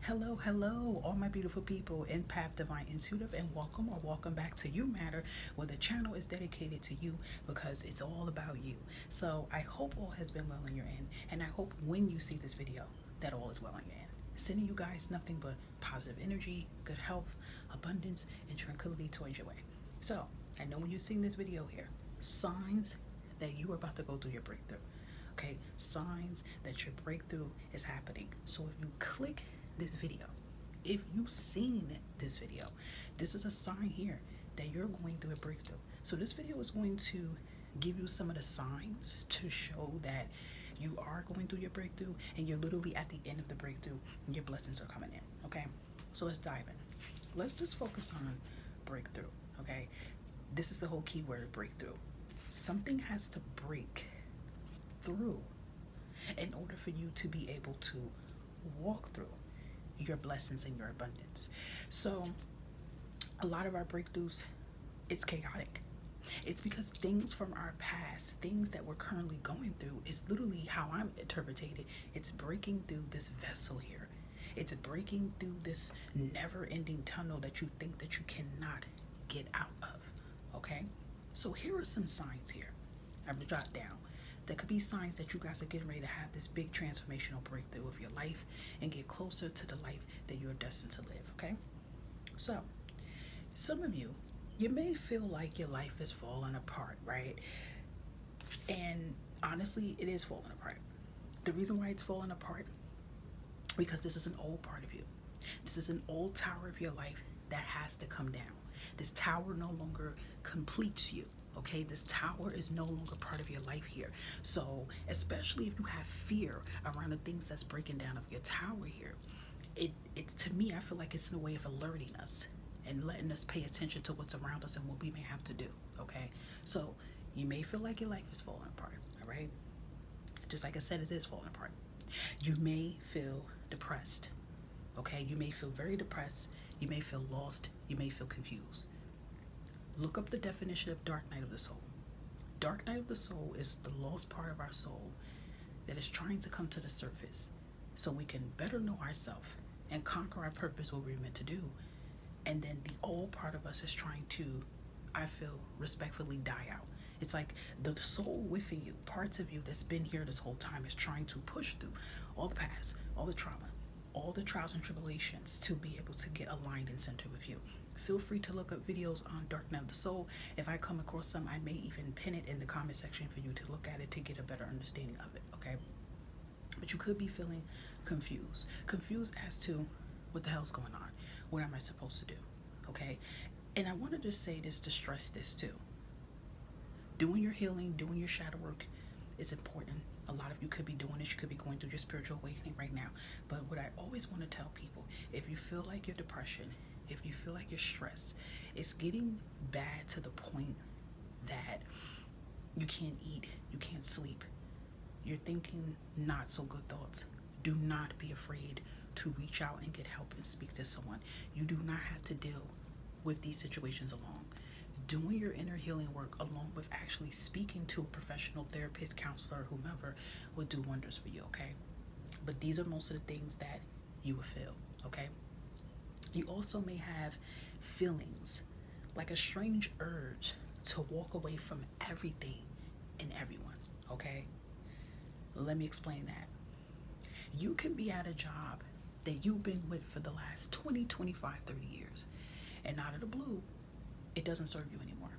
Hello, hello, all my beautiful people, Empath Divine Intuitive, and welcome back to You Matter, where the channel is dedicated to you because it's all about you. So I hope all has been well on your end, and I hope when you see this video that all is well on your end. Sending you guys nothing but positive energy, good health, abundance, and tranquility towards your way. So I know when you're seeing this video here, signs that you are about to go through your breakthrough. Okay, signs that your breakthrough is happening. So if you click this video, if you've seen this video, this is a sign here that you're going through a breakthrough. So this video is going to give you some of the signs to show that you are going through your breakthrough and you're literally at the end of the breakthrough and your blessings are coming in. Okay, so let's dive in. Let's just focus on breakthrough. Okay, this is the whole key word, breakthrough. Something has to break through in order for you to be able to walk through your blessings and your abundance. So a lot of our breakthroughs, it's chaotic. It's because things from our past, things that we're currently going through, is literally how I'm interpreting it. It's breaking through this vessel here. It's breaking through this never-ending tunnel that you think that you cannot get out of. Okay, so here are some signs here I've jotted down. That could be signs that you guys are getting ready to have this big transformational breakthrough of your life and get closer to the life that you're destined to live. Okay, so some of you may feel like your life is falling apart, right? And honestly, it is falling apart. The reason why it's falling apart, because this is an old part of you. This is an old tower of your life that has to come down. This tower no longer completes you. Okay, this tower is no longer part of your life here. So especially if you have fear around the things that's breaking down of your tower here, it to me, I feel like it's in a way of alerting us and letting us pay attention to what's around us and what we may have to do. Okay, so you may feel like your life is falling apart. All right, just like I said, it is falling apart. You may feel depressed. Okay, you may feel very depressed. You may feel lost. You may feel confused. Look up the definition of dark night of the soul. Dark night of the soul is the lost part of our soul that is trying to come to the surface so we can better know ourselves and conquer our purpose, what we're meant to do. And then the old part of us is trying to, I feel, respectfully die out. It's like the soul within you, parts of you that's been here this whole time, is trying to push through all the past, all the trauma, all the trials and tribulations to be able to get aligned and centered with you. Feel free to look up videos on Dark Night of the Soul. If I come across some, I may even pin it in the comment section for you to look at it to get a better understanding of it, okay? But you could be feeling confused. Confused as to what the hell's going on. What am I supposed to do, okay? And I want to just say this to stress this too. Doing your healing, doing your shadow work is important. A lot of you could be doing this. You could be going through your spiritual awakening right now. But what I always want to tell people, if you feel like your depression, if you feel like you're stressed, it's getting bad to the point that you can't eat, you can't sleep, you're thinking not so good thoughts, do not be afraid to reach out and get help and speak to someone. You do not have to deal with these situations alone. Doing your inner healing work along with actually speaking to a professional therapist, counselor, whomever, will do wonders for you, okay? But these are most of the things that you will feel, okay? You also may have feelings like a strange urge to walk away from everything and everyone, okay? Let me explain that. You can be at a job that you've been with for the last 20, 25, 30 years, and out of the blue, it doesn't serve you anymore.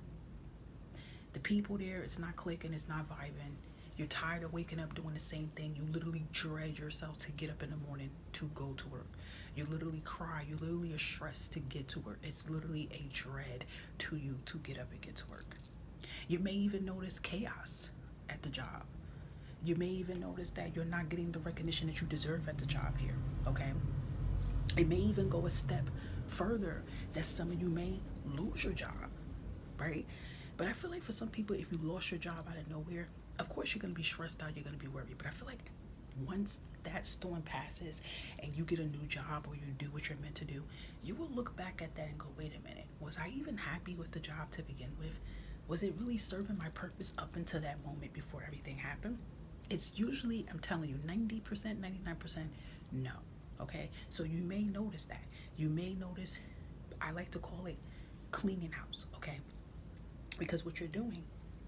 The people there, it's not clicking, it's not vibing. You're tired of waking up doing the same thing. You literally dread yourself to get up in the morning to go to work. You literally cry. You literally are stressed to get to work. It's literally a dread to you to get up and get to work. You may even notice chaos at the job. You may even notice that you're not getting the recognition that you deserve at the job here, okay? It may even go a step further that some of you may lose your job, right? But I feel like for some people, if you lost your job out of nowhere, of course you're going to be stressed out, you're going to be worried. But I feel like once that storm passes and you get a new job or you do what you're meant to do, you will look back at that and go, wait a minute, was I even happy with the job to begin with? Was it really serving my purpose up until that moment before everything happened? It's usually, I'm telling you, 90%, 99%, no. Okay, so you may notice that. You may notice, I like to call it cleaning house, okay? Because what you're doing,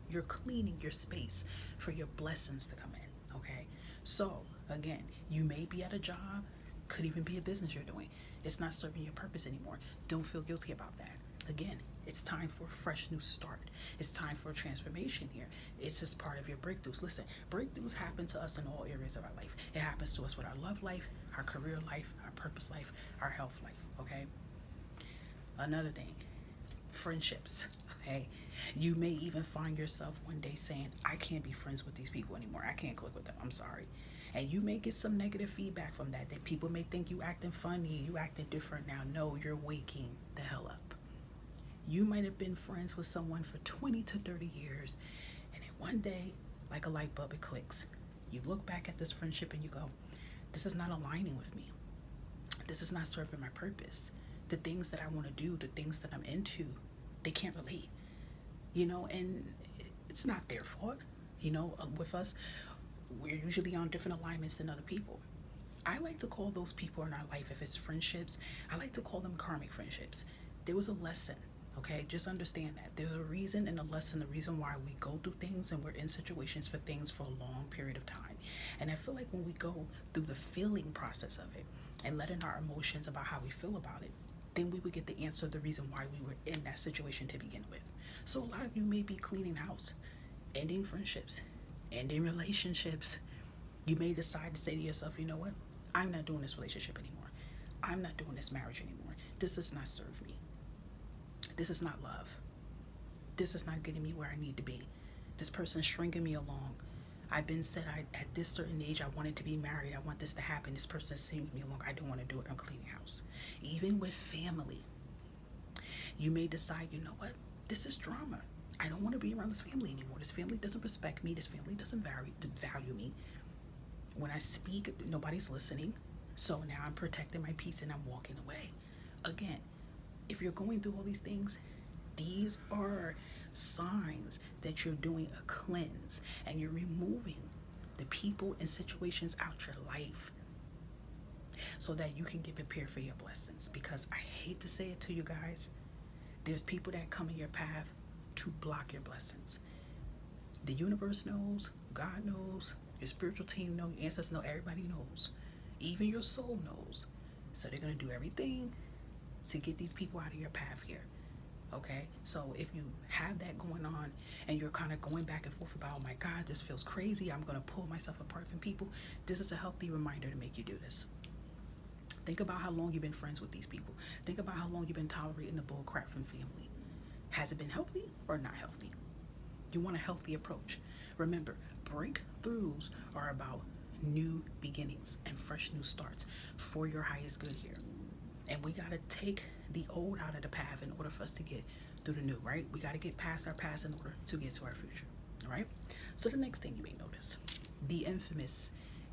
you're cleaning your space for your blessings to come in, okay? So, again, you may be at a job, could even be a business you're doing. It's not serving your purpose anymore. Don't feel guilty about that. Again, it's time for a fresh new start. It's time for a transformation here. It's just part of your breakthroughs. Listen, breakthroughs happen to us in all areas of our life. It happens to us with our love life, our career life, our purpose life, our health life, okay? Another thing, friendships, okay? You may even find yourself one day saying, I can't be friends with these people anymore. I can't click with them. I'm sorry. And you may get some negative feedback from that people may think you acting funny, you acting different now. No, you're waking the hell up. You might have been friends with someone for 20 to 30 years, and then one day, like a light bulb, it clicks. You look back at this friendship and you go, this is not aligning with me. This is not serving my purpose. The things that I want to do, the things that I'm into, they can't relate. And it's not their fault. With us, we're usually on different alignments than other people. I like to call those people in our life, if it's friendships, I like to call them karmic friendships. There was a lesson, okay? Just understand that. There's a reason and a lesson, the reason why we go through things and we're in situations for things for a long period of time. And I feel like when we go through the feeling process of it and letting our emotions about how we feel about it, then we would get the answer, the reason why we were in that situation to begin with. So a lot of you may be cleaning house, ending friendships, ending relationships. You may decide to say to yourself, you know what? I'm not doing this relationship anymore. I'm not doing this marriage anymore. This does not serve me. This is not love. This is not getting me where I need to be. This person's stringing me along. I've been said at this certain age, I wanted to be married. I want this to happen. This person's stringing me along. I don't want to do it. I'm cleaning house. Even with family, you may decide, you know what? This is drama. I don't want to be around this family anymore. This family doesn't respect me. This family doesn't value me. When I speak, nobody's listening. So now I'm protecting my peace and I'm walking away. Again, if you're going through all these things, these are signs that you're doing a cleanse and you're removing the people and situations out your life so that you can get prepared for your blessings. Because I hate to say it to you guys, there's people that come in your path to block your blessings. The universe knows, God knows, your spiritual team knows, your ancestors know, everybody knows. Even your soul knows. So they're going to do everything to get these people out of your path here. Okay? So if you have that going on and you're kind of going back and forth about, oh my God, this feels crazy, I'm going to pull myself apart from people, this is a healthy reminder to make you do this. Think about how long you've been friends with these people. Think about how long you've been tolerating the bull crap from family. Has it been healthy or not healthy? You want a healthy approach. Remember, breakthroughs are about new beginnings and fresh new starts for your highest good here. And we got to take the old out of the path in order for us to get through the new, right? We got to get past our past in order to get to our future, all right? So the next thing you may notice, the infamous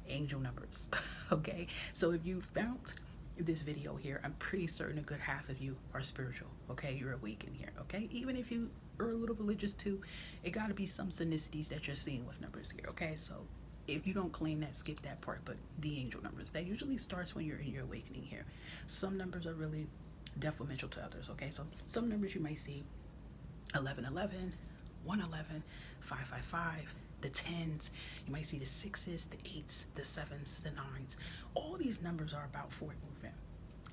angel numbers, okay? So if you found this video here, I'm pretty certain a good half of you are spiritual, okay? You're awakened here, okay? Even if you are a little religious too, it got to be some synchronicities that you're seeing with numbers here, okay? So if you don't claim that, skip that part. But the angel numbers, that usually starts when you're in your awakening here. Some numbers are really detrimental to others, okay? So some numbers you might see 1111, 111, 555, the 10s. You might see the 6s, the 8s, the 7s, the 9s. All these numbers are about forward movement.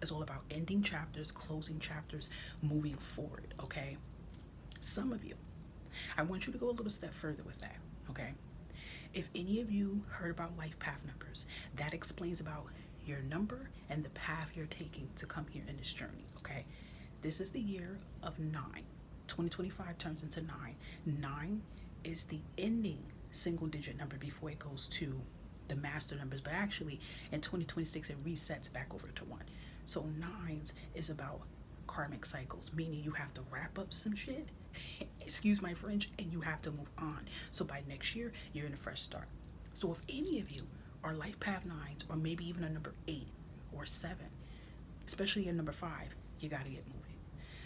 It's all about ending chapters, closing chapters, moving forward, okay? Some of you, I want you to go a little step further with that, okay? If any of you heard about life path numbers, that explains about your number and the path you're taking to come here in this journey, okay? This is the year of 9. 2025 turns into 9. 9 is the ending single digit number before it goes to the master numbers, but actually in 2026 it resets back over to 1. So 9s is about karmic cycles, meaning you have to wrap up some shit, excuse my French, and you have to move on. So by next year, you're in a fresh start. So if any of you are life path 9s, or maybe even a number 8 or 7, especially a number 5, you got to get moving.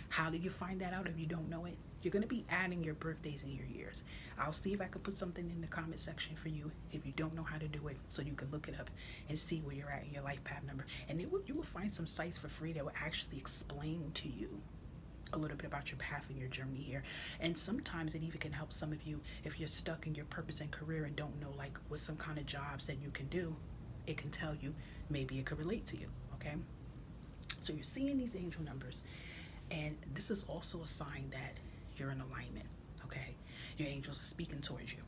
How do you find that out if you don't know it? You're going to be adding your birthdays and your years. I'll see if I can put something in the comment section for you if you don't know how to do it, so you can look it up and see where you're at in your life path number. And you will find some sites for free that will actually explain to you a little bit about your path and your journey here. And sometimes it even can help some of you if you're stuck in your purpose and career and don't know like what some kind of jobs that you can do. It can tell you, maybe it could relate to you. Okay, so you're seeing these angel numbers, and this is also a sign that you're in alignment. Okay, your angels are speaking towards you.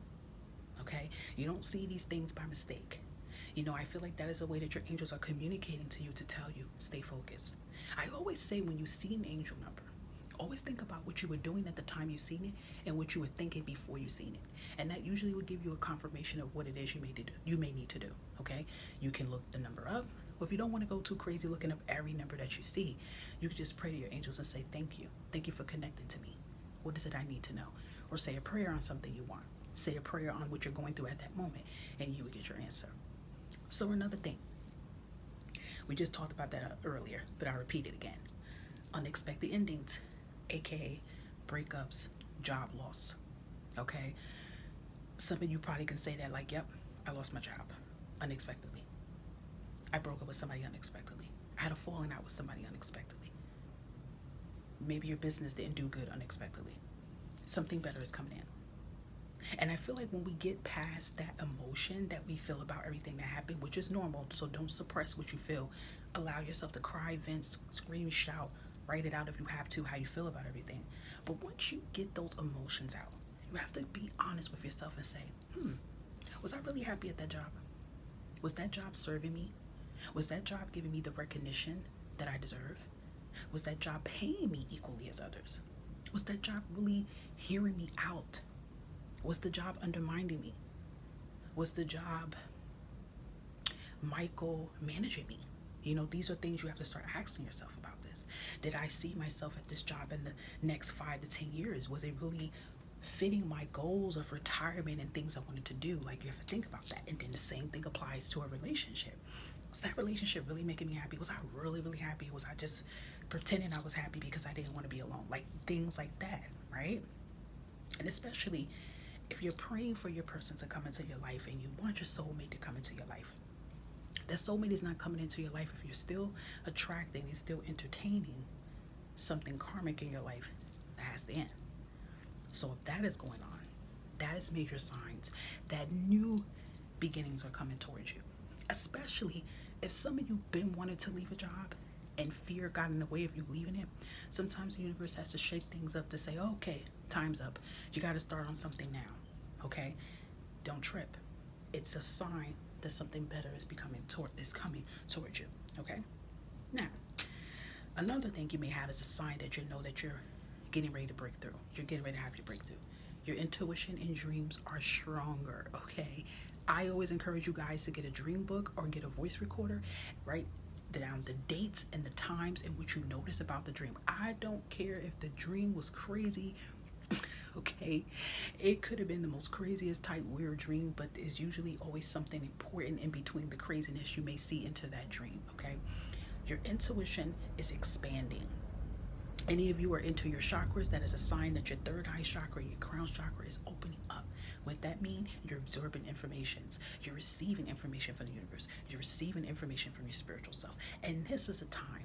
Okay, you don't see these things by mistake. I feel like that is a way that your angels are communicating to you to tell you, stay focused. I always say, when you see an angel number, always think about what you were doing at the time you seen it and what you were thinking before you seen it. And that usually will give you a confirmation of what it is you may need to do. Okay, you can look the number up. Or if you don't want to go too crazy looking up every number that you see, you can just pray to your angels and say, thank you. Thank you for connecting to me. What is it I need to know? Or say a prayer on something you want. Say a prayer on what you're going through at that moment, and you will get your answer. So another thing, we just talked about that earlier, but I'll repeat it again. Unexpected endings, aka breakups, job loss. Okay, some of you probably can say that like, yep, I lost my job unexpectedly. I broke up with somebody unexpectedly. I had a falling out with somebody unexpectedly. Maybe your business didn't do good unexpectedly. Something better is coming in. And I feel like when we get past that emotion that we feel about everything that happened, which is normal, so don't suppress what you feel. Allow yourself to cry, vent, scream, shout, write it out if you have to, how you feel about everything. But once you get those emotions out, you have to be honest with yourself and say, was I really happy at that job? Was that job serving me? Was that job giving me the recognition that I deserve? Was that job paying me equally as others? Was that job really hearing me out? Was the job undermining me? Was the job micromanaging me? These are things you have to start asking yourself about this. Did I see myself at this job in the next 5 to 10 years? Was it really fitting my goals of retirement and things I wanted to do? Like, you have to think about that. And then the same thing applies to a relationship. Was that relationship really making me happy? Was I really, really happy? Was I just pretending I was happy because I didn't want to be alone? Like, things like that, right? And especially if you're praying for your person to come into your life and you want your soulmate to come into your life, that soulmate is not coming into your life if you're still attracting and still entertaining something karmic in your life that has to end. So if that is going on, that is major signs that new beginnings are coming towards you. Especially if some of you been wanting to leave a job and fear got in the way of you leaving it. Sometimes the universe has to shake things up to say, okay, time's up. You got to start on something now. Okay, don't trip. It's a sign that something better is coming towards you. Okay, now another thing you may have is a sign that you know that you're getting ready to break through. You're getting ready to have your breakthrough. Your intuition and dreams are stronger. Okay, I always encourage you guys to get a dream book or get a voice recorder. Write down the dates and the times in which you notice about the dream. I don't care if the dream was crazy. Okay, it could have been the most craziest type weird dream, but there's usually always something important in between the craziness you may see into that dream. Okay, your intuition is expanding. Any of you are into your chakras, that is a sign that your third eye chakra, your crown chakra, is opening up. What that means, you're absorbing informations. You're receiving information from the universe. You're receiving information from your spiritual self. And this is a time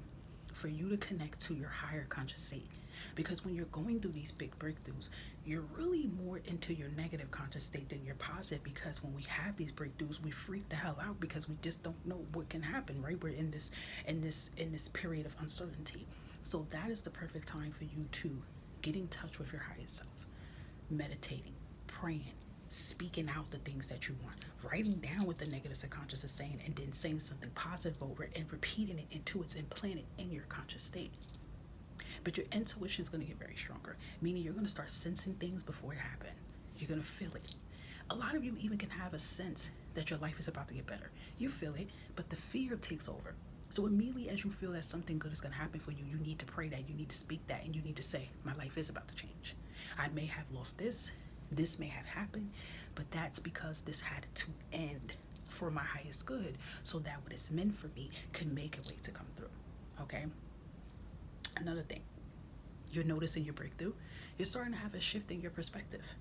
for you to connect to your higher conscious state. Because when you're going through these big breakthroughs, you're really more into your negative conscious state than your positive, because when we have these breakthroughs, we freak the hell out because we just don't know what can happen, right? We're in this period of uncertainty. So that is the perfect time for you to get in touch with your higher self, meditating, praying, speaking out the things that you want, writing down what the negative subconscious is saying, and then saying something positive over it and repeating it until it's implanted in your conscious state. But your intuition is going to get very stronger, meaning you're going to start sensing things before it happens. You're going to feel it. A lot of you even can have a sense that your life is about to get better. You feel it, but the fear takes over. So immediately as you feel that something good is going to happen for you, you need to pray that, you need to speak that, and you need to say, my life is about to change. I may have lost this may have happened, but that's because this had to end for my highest good, so that what is meant for me can make a way to come through. Okay? Another thing, You're noticing your breakthrough. You're starting to have a shift in your perspective.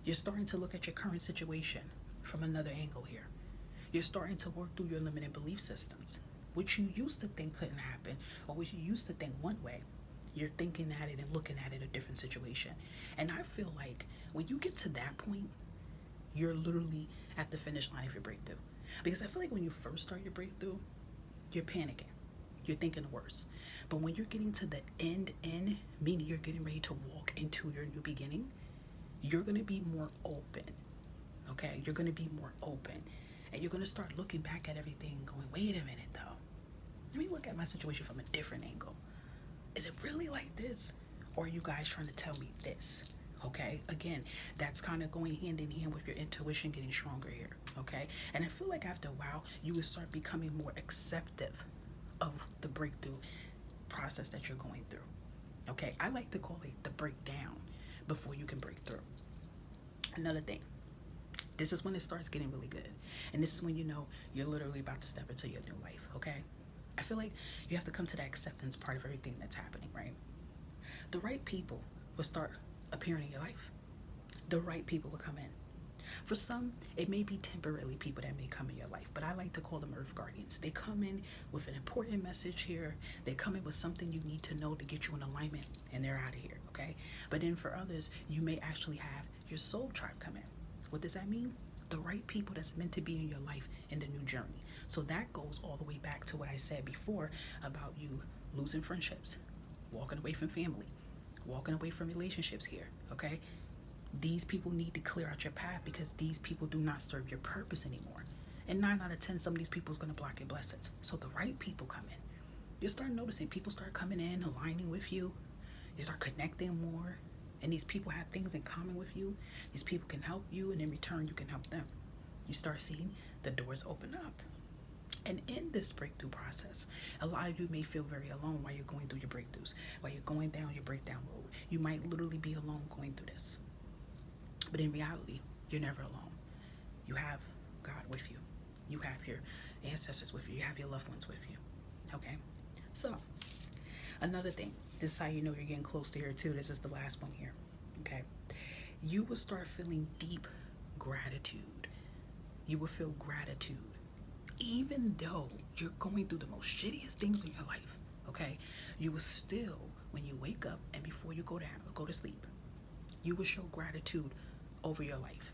You're starting to look at your current situation from another angle here. You're starting to work through your limiting belief systems, which you used to think couldn't happen, or which you used to think one way. You're thinking at it and looking at it a different situation. And I feel like when you get to that point, you're literally at the finish line of your breakthrough. Because I feel like when you first start your breakthrough, you're panicking. You're thinking the worst. But when you're getting to the end, meaning you're getting ready to walk into your new beginning, you're going to be more open. Okay? You're going to be more open. And you're going to start looking back at everything going, wait a minute though. Let me look at my situation from a different angle. Is it really like this? Or are you guys trying to tell me this? Okay, again, that's kind of going hand in hand with your intuition getting stronger here. Okay, and I feel like after a while, you will start becoming more acceptive of the breakthrough process that you're going through. Okay, I like to call it the breakdown before you can break through. Another thing, this is when it starts getting really good, and this is when you know you're literally about to step into your new life. Okay, I feel like you have to come to that acceptance part of everything that's happening, right? The right people will start appearing in your life. The right people will come in. For some, it may be temporarily people that may come in your life, but I like to call them earth guardians. They come in with an important message here. They come in with something you need to know to get you in alignment, and they're out of here, okay? But then for others, you may actually have your soul tribe come in. What does that mean? The right people that's meant to be in your life in the new journey. So that goes all the way back to what I said before about you losing friendships, walking away from family, walking away from relationships here, okay? These people need to clear out your path because these people do not serve your purpose anymore. And 9 out of 10, some of these people is going to block your blessings. So the right people come in. You start noticing people start coming in, aligning with you. You start connecting more. And these people have things in common with you. These people can help you, and in return, you can help them. You start seeing the doors open up. And in this breakthrough process, a lot of you may feel very alone while you're going through your breakthroughs, while you're going down your breakdown road. You might literally be alone going through this. But in reality, you're never alone. You have God with you. You have your ancestors with you. You have your loved ones with you. Okay? So, another thing. This is how you know you're getting close to here too. This is the last one here. Okay? You will start feeling deep gratitude. You will feel gratitude. Even though you're going through the most shittiest things in your life, okay, you will still, when you wake up and before you go to sleep, you will show gratitude over your life.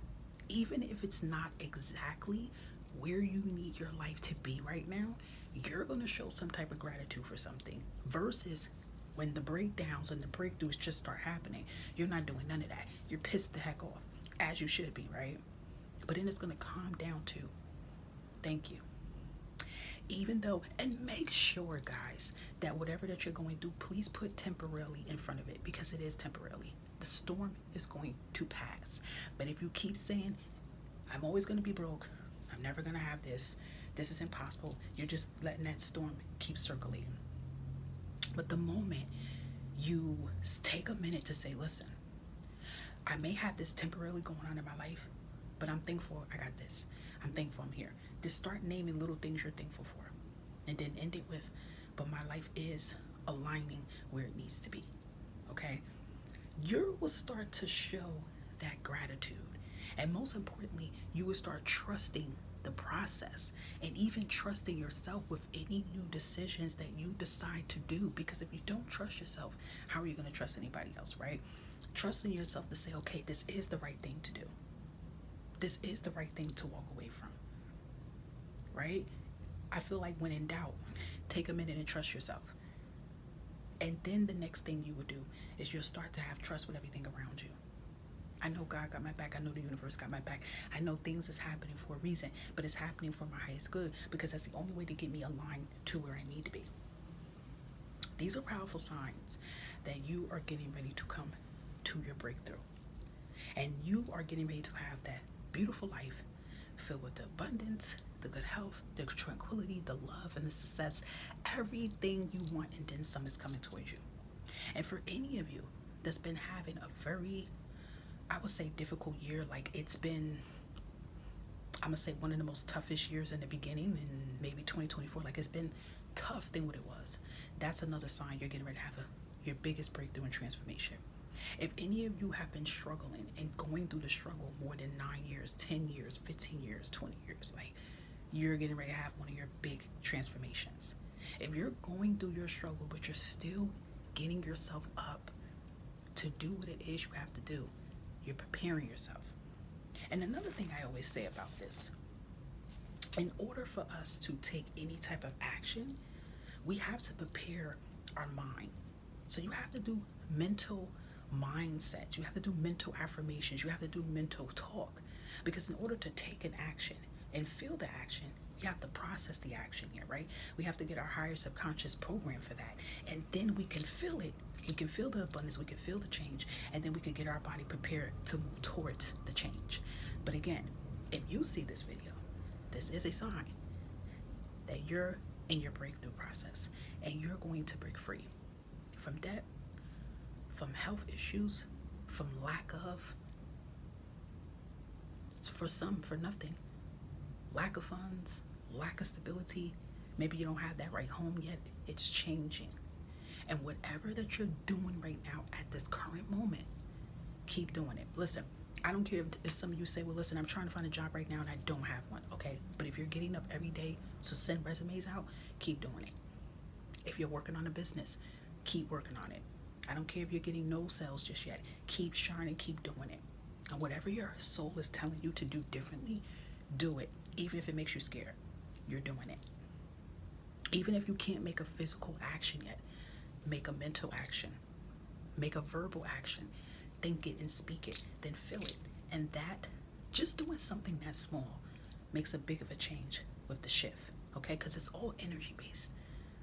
Even if it's not exactly where you need your life to be right now, you're going to show some type of gratitude for something versus when the breakdowns and the breakthroughs just start happening, you're not doing none of that. You're pissed the heck off, as you should be, right? But then it's going to calm down to, thank you. Even though, and make sure, guys, that whatever that you're going through, please put temporarily in front of it because it is temporarily. The storm is going to pass. But if you keep saying, I'm always going to be broke, I'm never going to have this is impossible, you're just letting that storm keep circulating. But the moment you take a minute to say, listen, I may have this temporarily going on in my life, but I'm thankful I got this. I'm thankful I'm here. Just start naming little things you're thankful for. And then end it with, but my life is aligning where it needs to be. Okay? You will start to show that gratitude. And most importantly, you will start trusting the process and even trusting yourself with any new decisions that you decide to do. Because if you don't trust yourself, how are you going to trust anybody else, right? Trusting yourself to say, okay, this is the right thing to do. This is the right thing to walk away from, right? I feel like when in doubt, take a minute and trust yourself. And then the next thing you would do is you'll start to have trust with everything around you. I know God got my back. I know the universe got my back. I know things is happening for a reason, but it's happening for my highest good because that's the only way to get me aligned to where I need to be. These are powerful signs that you are getting ready to come to your breakthrough. And you are getting ready to have that beautiful life filled with the abundance, the good health, the tranquility, the love, and the success. Everything you want and then some is coming towards you. And for any of you that's been having a very, I would say, difficult year, like it's been, I'm gonna say one of the most toughest years in the beginning, and maybe 2024, like it's been tough than what it was. That's another sign you're getting ready to have your biggest breakthrough and transformation. If any of you have been struggling and going through the struggle more than 9 years, 10 years, 15 years, 20 years, like you're getting ready to have one of your big transformations. If you're going through your struggle, but you're still getting yourself up to do what it is you have to do, you're preparing yourself. And another thing I always say about this, in order for us to take any type of action, we have to prepare our mind. So you have to do mental mindsets, you have to do mental affirmations, you have to do mental talk. Because in order to take an action and feel the action, we have to process the action here, right? We have to get our higher subconscious program for that. And then we can feel it. We can feel the abundance, we can feel the change, and then we can get our body prepared to move towards the change. But again, if you see this video, this is a sign that you're in your breakthrough process and you're going to break free from debt, from health issues, from lack of, for some, for nothing, lack of funds, lack of stability. Maybe you don't have that right home yet. It's changing. And whatever that you're doing right now at this current moment, keep doing it. Listen, I don't care if some of you say, well, listen, I'm trying to find a job right now and I don't have one. Okay, but if you're getting up every day to send resumes out, keep doing it. If you're working on a business, keep working on it. I don't care if you're getting no sales just yet. Keep shining, keep doing it. And whatever your soul is telling you to do differently, do it. Even if it makes you scared, you're doing it. Even if you can't make a physical action yet, make a mental action, make a verbal action, think it and speak it, then feel it. And that, just doing something that small makes a big of a change with the shift, okay? Because it's all energy based,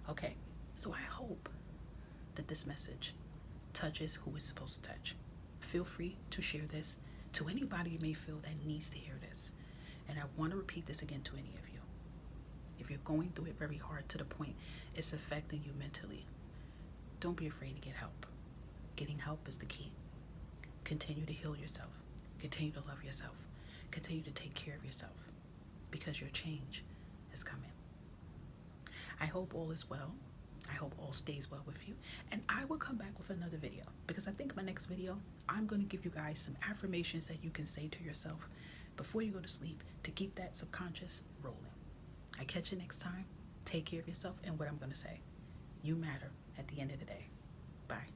okay? So I hope that this message touches who it's supposed to touch. Feel free to share this to anybody you may feel that needs to hear this. And I want to repeat this again to any of you. If you're going through it very hard to the point it's affecting you mentally, don't be afraid to get help. Getting help is the key. Continue to heal yourself. Continue to love yourself. Continue to take care of yourself, because your change is coming. I hope all is well. I hope all stays well with you. And I will come back with another video, because I think my next video, I'm going to give you guys some affirmations that you can say to yourself before you go to sleep to keep that subconscious rolling. I catch you next time. Take care of yourself. And what I'm going to say, you matter at the end of the day. Bye.